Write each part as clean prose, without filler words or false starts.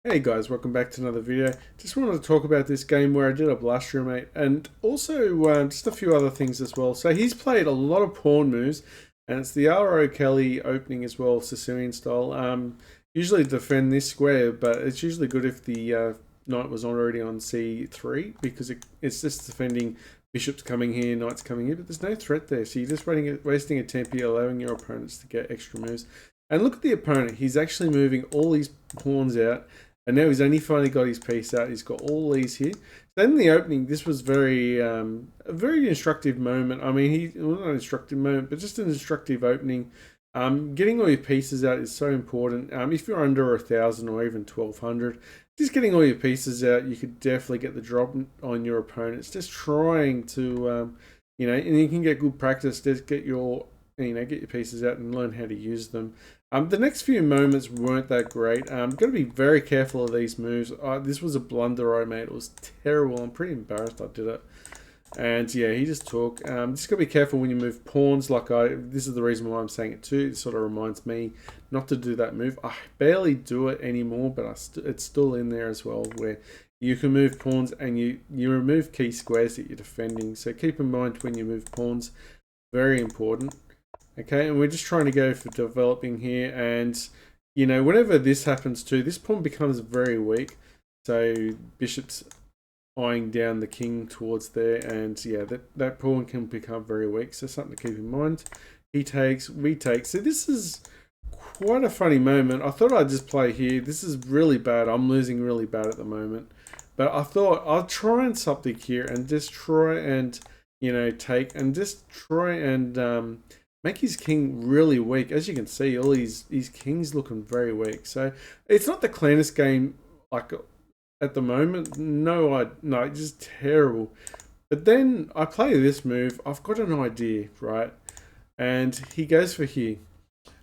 Hey guys, welcome back to another video. Just wanted to talk about this game where I did a Balestra Mate and also just a few other things as well. So he's played a lot of pawn moves and it's the R.O. Kelly opening as well, Sicilian style. Usually defend this square, but it's usually good if the knight was already on c3 because it's just defending bishops coming here, knights coming here, but there's no threat there. So you're just wasting a tempo, allowing your opponents to get extra moves. And look at the opponent, he's actually moving all these pawns out. And now he's only finally got his piece out. He's got all these here. Then in the opening, this was a very instructive moment. I mean, well, not an instructive moment, but just an instructive opening. Getting all your pieces out is so important. If you're under 1,000 or even 1,200, just getting all your pieces out, you could definitely get the drop on your opponents. Just trying to, and you can get good practice. Just get your get your pieces out and learn how to use them. The next few moments weren't that great. Got to be very careful of these moves. This was a blunder I made. It was terrible. I'm pretty embarrassed I did it. And yeah, he just took. Just got to be careful when you move pawns. This is the reason why I'm saying it too. It sort of reminds me not to do that move. I barely do it anymore, but it's still in there as well, where you can move pawns and you remove key squares that you're defending. So keep in mind when you move pawns, very important. Okay, and we're just trying to go for developing here, and whenever this happens too, this pawn becomes very weak. So bishop's eyeing down the king towards there, and yeah, that pawn can become very weak. So something to keep in mind. He takes, we take. So this is quite a funny moment. I thought I'd just play here. This is really bad. I'm losing really bad at the moment, but I thought I'll try and something here and just try and take and just try and make his king really weak. As you can see, all his kings looking very weak. So it's not the cleanest game like at the moment. No, it's just terrible. But then I play this move. I've got an idea, right? And he goes for here.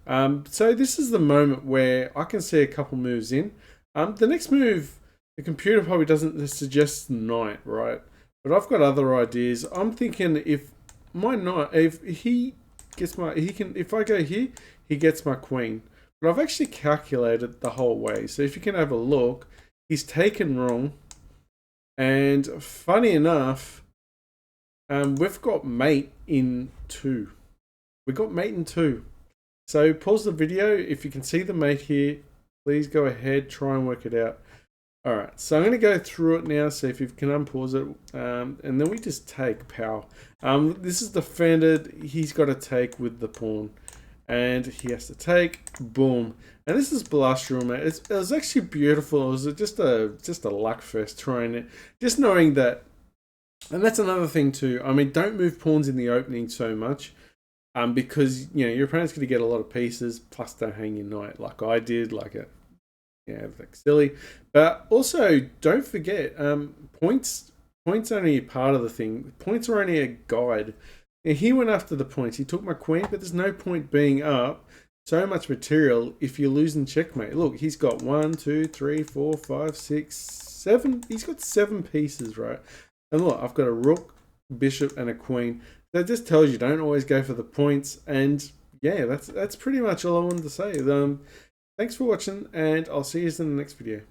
So this is the moment where I can see a couple moves in. The next move, the computer probably doesn't suggest knight, right? But I've got other ideas. I'm thinking if my knight, if he gets if I go here, he gets my queen. But I've actually calculated the whole way. So if you can have a look, he's taken wrong. And funny enough, we've got mate in 2. We've got mate in 2. So pause the video. If you can see the mate here, please go ahead, try and work it out. Alright, so I'm going to go through it now, so if you can unpause it, and then we just take power. This is defended, he's got to take with the pawn, and he has to take, boom. And this is Balestra Mate. It was actually beautiful. It was just a luck fest trying it, just knowing that. And that's another thing too. I mean, don't move pawns in the opening so much, because your opponent's going to get a lot of pieces. Plus, don't hang your knight like I did, like silly. But also don't forget, points only a part of the thing. Points are only a guide. And he went after the points. He took my queen, but there's no point being up so much material if you're losing checkmate. Look, he's got 1, 2, 3, 4, 5, 6, 7. He's got 7 pieces, right? And look, I've got a rook, bishop, and a queen. That just tells you don't always go for the points. And yeah, that's pretty much all I wanted to say. Thanks for watching, and I'll see you in the next video.